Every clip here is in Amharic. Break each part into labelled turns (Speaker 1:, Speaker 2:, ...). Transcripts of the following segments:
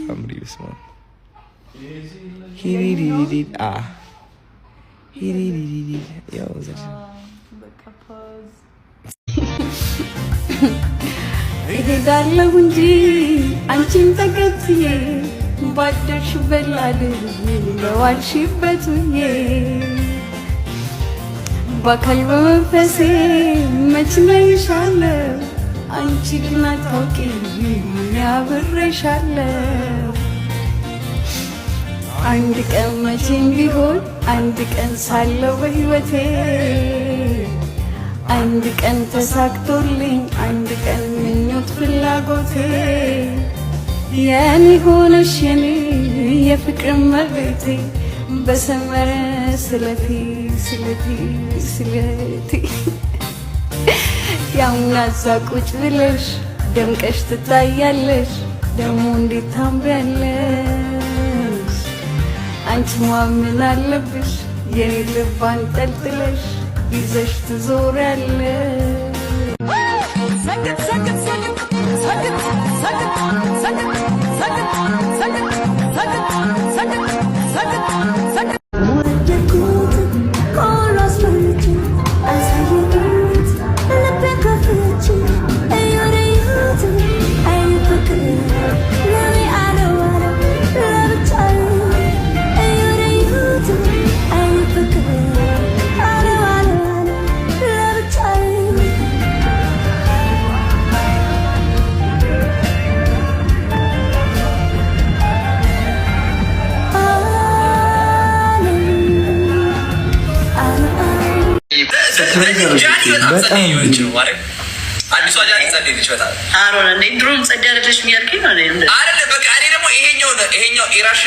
Speaker 1: Somebody was smart. He Yo, was it?
Speaker 2: እሄዳለሁ እንጂ አንቺን ተከትዬ ባደርሽበት ላድር በዋልሽበት ውዬ በአካል በመንፈሴ መች እመኝሻለሁ አንቺ ግን አታውቂኝ አብሬሻለሁ አንድ ቀን መቼም ቢሆን አንድ ቀን ሳለሁ በሕይወቴ አንድ ቀን ተሳክቶልኝ አንድ ቀን ምኞት ፍላጎቴ የኔ ሆነሽ የኔ የፍቅር መቤቴ በሰመረ ስለቴ ያውናዛ ቁጭ ብለሽ ደምቀሽ ትታያለሽ ደግሞ እንዴት ታምሪያለሽ አንቺ ማመን አለብሽ የኔ ልብ አንጠልጥለሽ ይዘሽ ትዞሪያለሽ
Speaker 3: አዲሷ ጃኒ ጸደይ ልጅ በጣም
Speaker 4: አሮን እንዴ ድሮም ጸደይ አይደለሽ የሚያልከኝ ነው እንዴ?
Speaker 3: አይደለ በቃ እኔ ደግሞ ይሄኛው ኢራሽ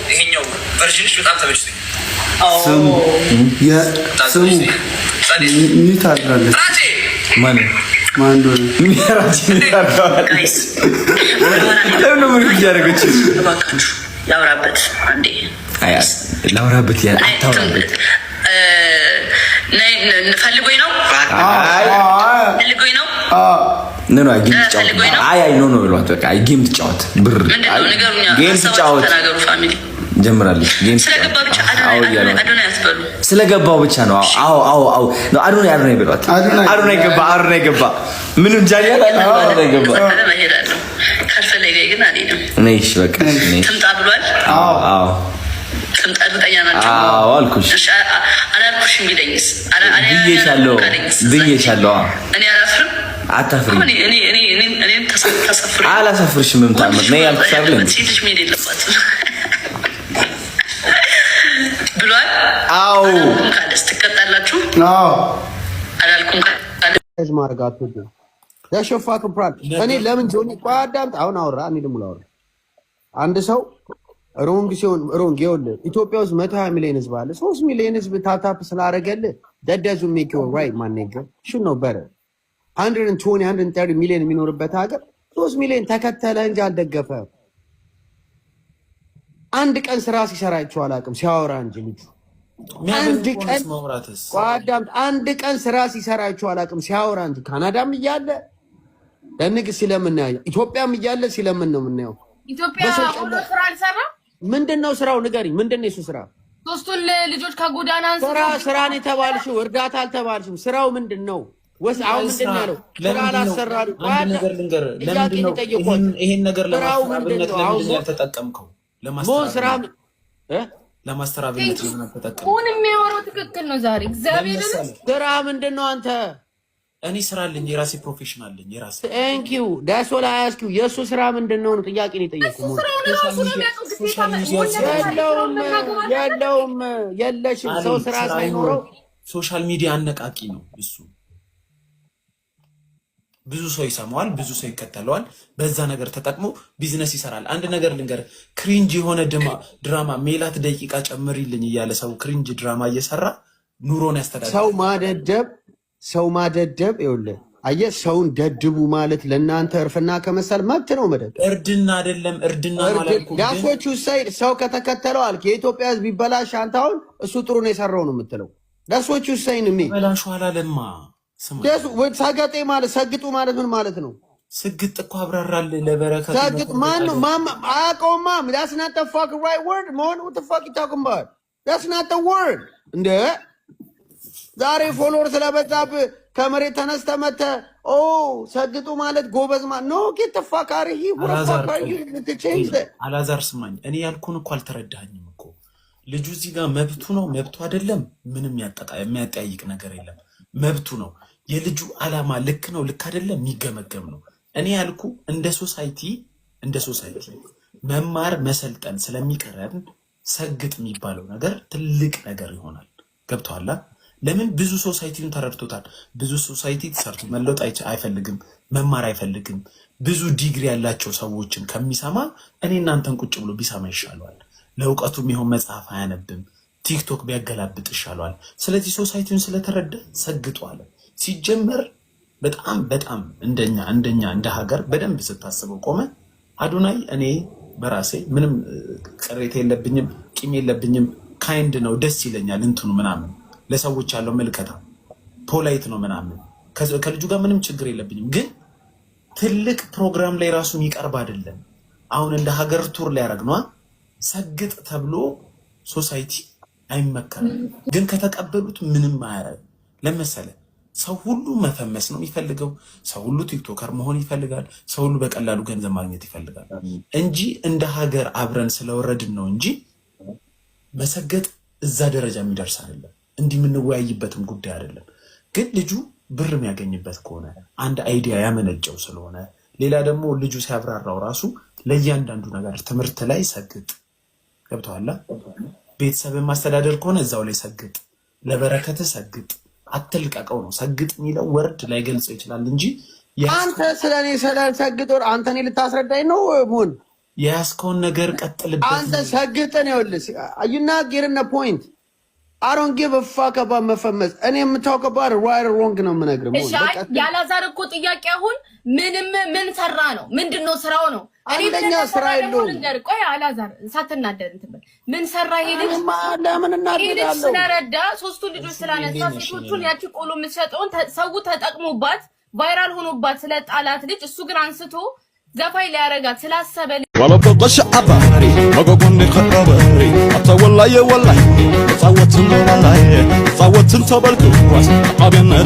Speaker 3: ይሄኛው ቨርዥንሽ በጣም ተመችቶኝ።
Speaker 5: ስሙ ሚት አድራለች
Speaker 3: ራቼ
Speaker 5: ማን እንደሆነ ሚራጅ ይታወቃል። ለምን ነው ምን ያደረገች?
Speaker 4: እባካችሁ ላውራበት አንዴ
Speaker 1: አያስ ላውራበት ያ አታውራበት
Speaker 4: ፈልጎኝ ነው ፈልጎኝ ነው
Speaker 1: ነን ጌም ትጫወት አይ ኖ ብሏት በቃ ጌም ትጫወት ብር ጌም ትጫወት
Speaker 4: ተናገሩ ፋሚሊ
Speaker 1: ጀምራለች ጌም
Speaker 4: ስለገባ ብቻ አዶና ያስበሉ
Speaker 1: ስለገባው ብቻ ነው አዎ ነው አዶና ይበሏት አዶና ገባ ምንም ጃኒ አዶና ገባ
Speaker 4: ካልፈለገ ግን አልሄድም
Speaker 1: ነይሽ በቃ
Speaker 4: ትምጣ ብሏል
Speaker 1: አዎ
Speaker 4: ትምጣ ብጠኛ ናቸው
Speaker 1: አልኩሽ
Speaker 4: አላልኩሽም ቢለኝስ
Speaker 1: ብዬሻለሁ
Speaker 4: እኔ አላፍርም
Speaker 1: አታፍሪ
Speaker 4: እኔ ተሰፍር
Speaker 1: አላሰፍርሽም ምታምር ነይ ያልኩሽ አይደል
Speaker 4: ሴቶች መሄድ የለባትም ብሏል
Speaker 1: አዎ
Speaker 4: ካለስ ትቀጣላችሁ አላልኩም
Speaker 6: ካለ ማርጋቱ ያሸፋክ ፕራንክ እኔ ለምን ጆኒ ቋዳምት አሁን አወራ እኔ ደሞ ላወራ አንድ ሰው ሮንግ ሲሆን ሮንግ ይኸውልህ ኢትዮጵያ ውስጥ 120 ሚሊዮን ህዝብ አለ 3 ሚሊዮን ህዝብ ታፕ ስላደረገልህ that doesn't make you right my nigga should know better 130 ሚሊዮን የሚኖርበት ሀገር 3 ሚሊዮን ተከተለ እንጂ አልደገፈ አንድ ቀን ስራ ሲሰራ አይቼው አላውቅም ሲያወራ እንጂ ልጁ አንድ ቀን ስራ ሲሰራ አይቼው አላውቅም ሲያወራ እንጂ ካናዳም እያለ ለንግ ሲለምናየው ኢትዮጵያም እያለ ሲለምን ነው የምናየው
Speaker 7: ኢትዮጵያ ሁሉ ስራ አልሰራም ምንድነው ስራው ንገሪ ምንድነው እሱ ስራ ሶስቱን ልጆች ከጎዳና አንስቶ
Speaker 6: ስራ ነው ተባልሽው እርዳታ አልተባልሽም ስራው ምንድነው ወስ አሁን ምንድነው ያለው ስራ አላሰራሩ
Speaker 8: አንድ ነገር ልንገር ለምንድነው ይሄን ነገር ለማስተራብነት ለምንድነው ያልተጠቀምከው ለማስተራብነት ለምን ተጠቀምከው
Speaker 7: ሁን የሚያወራው ትክክል ነው ዛሬ እግዚአብሔርን
Speaker 6: ስራ ምንድነው አንተ
Speaker 8: እኔ ስራ አለኝ የራሴ ፕሮፌሽን አለኝ የራሴ
Speaker 6: thank you that's all I ask you የሱ ስራ ምንድነው ነው ጥያቄ ነው የጠየቁት የለሽም ሰው ስራ ሳይኖረው
Speaker 8: ሶሻል ሚዲያ አነቃቂ ነው እሱ ብዙ ሰው ይሰማዋል ብዙ ሰው ይከተለዋል በዛ ነገር ተጠቅሞ ቢዝነስ ይሰራል አንድ ነገር ልንገር ክሪንጅ የሆነ ድራማ ሜላት ደቂቃ ጨምሪልኝ እያለ ሰው ክሪንጅ ድራማ እየሰራ ኑሮን ያስተዳድራል
Speaker 6: ሰው ማደደብ ይኸውልህ አየህ ሰውን ደድቡ ማለት ለእናንተ እርፍና ከመሰል መብት ነው መደብ
Speaker 8: እርድና አይደለም እርድና ማለት
Speaker 6: ዳሶቹ ሰው ከተከተለው አልክ የኢትዮጵያ ህዝብ ይበላሽ አንተ አሁን እሱ ጥሩ ነው የሰራው ነው የምትለው ዳሶቹ ሰይን ሚ
Speaker 8: በላሹ አላለማ
Speaker 6: ሰገጤ ማለት ሰግጡ ማለት ምን ማለት ነው
Speaker 8: ስግጥ እኮ አብራራል ለበረከት
Speaker 6: ሰግጥ ማን ነው አያውቀውማ that's not the fucking right word man what the fuck you talking about that's not the word እንደ ዛሬ ፎሎወር ስለበዛብ ከመሬት ተነስተ መተ ኦ ሰግጡ ማለት ጎበዝ ማለት ነው get the fuck out of here what the fuck are you to change that
Speaker 8: አላዛር ስማኝ እኔ ያልኩን እኮ አልተረዳኸኝም እኮ ልጁ እዚህ ጋር መብቱ ነው መብቱ አይደለም ምንም የሚያጠያይቅ ነገር የለም መብቱ ነው የልጁ አላማ ልክ ነው ልክ አይደለም የሚገመገም ነው እኔ ያልኩ እንደ ሶሳይቲ መማር መሰልጠን ስለሚቀረን ሰግጥ የሚባለው ነገር ትልቅ ነገር ይሆናል ገብቷላ ለምን ብዙ ሶሳይቲውን ተረድቶታል ብዙ ሶሳይቲ ተሰርቶ መለወጥ አይፈልግም መማር አይፈልግም ብዙ ዲግሪ ያላቸው ሰዎችን ከሚሰማ እኔ እናንተን ቁጭ ብሎ ቢሰማ ይሻላል ለውቀቱም ይሁን መጽሐፍ አያነብም ቲክቶክ ቢያገላብጥ ይሻላል ስለዚህ ሶሳይቲውን ስለተረዳ ሰግጧል ሲጀመር በጣም እንደኛ እንደ ሀገር በደንብ ስታስበው ቆመ አዶናይ እኔ በራሴ ምንም ቅሬታ የለብኝም ቂም የለብኝም ካይንድ ነው ደስ ይለኛል እንትኑ ምናምን ለሰዎች ያለው መልከታ ፖላይት ነው ምናምን ከልጁ ጋር ምንም ችግር የለብኝም ግን ትልቅ ፕሮግራም ላይ ራሱን ይቀርብ አይደለም አሁን እንደ ሀገር ቱር ላይ ያረግ ነው ሰግጥ ተብሎ ሶሳይቲ አይመከርም ግን ከተቀበሉት ምንም አያረግ ለምሳሌ ሰው ሁሉ መፈመስ ነው የሚፈልገው ሰው ሁሉ ቲክቶከር መሆን ይፈልጋል ሰው ሁሉ በቀላሉ ገንዘብ ማግኘት ይፈልጋል እንጂ እንደ ሀገር አብረን ስለወረድን ነው እንጂ መሰገጥ እዛ ደረጃ የሚደርስ አይደለም እንዲህ የምንወያይበትም ጉዳይ አይደለም ግን ልጁ ብር የሚያገኝበት ከሆነ አንድ አይዲያ ያመነጨው ስለሆነ ሌላ ደግሞ ልጁ ሲያብራራው ራሱ ለእያንዳንዱ ነገር ትምህርት ላይ ሰግጥ ገብቶሃል ቤተሰብን ማስተዳደር ከሆነ እዛው ላይ ሰግጥ ለበረከት ሰግጥ አትልቀቀው ነው ሰግጥ የሚለው ወርድ ላይ ገልጽ ይችላል እንጂ
Speaker 6: አንተ ስለኔ ሰግጥ አንተ እኔ ልታስረዳኝ ነው ሙን
Speaker 8: ያስከውን ነገር ቀጥልበት
Speaker 6: አንተ ሰግጥ ነው ይልስ አዩና ጌርና ፖይንት I don't give a fuck about መፈመስ እኔ የምታውቅ about right or wrong ነው የምነግርህ
Speaker 7: እሺ ያላዛር እኮ ጥያቄ አሁን ምን ሰራ ነው ምንድነው ስራው ነው
Speaker 6: አንደኛ ስራ የለውም
Speaker 7: ቆይ አላዛር ሳትናደድ እንትን ምን ሰራ ሄደህ
Speaker 6: ለምን እናደርጋለን
Speaker 7: ስለረዳ ሶስቱ ልጆች ስላነሳ ሴቶቹን ያቺ ቆሎ የምትሰጠውን ሰው ተጠቅሞባት ቫይራል ሆኖባት ስለ ጣላት ልጅ እሱ ግን አንስቶ ዘፋይ ሊያረጋት ስላሰበ
Speaker 9: ولا بقش عباري ما قوني خبري اتولى والله صوت انت بالكواس ابينا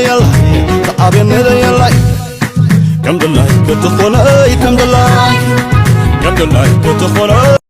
Speaker 9: يلا كم بالله كتخونا كم بالله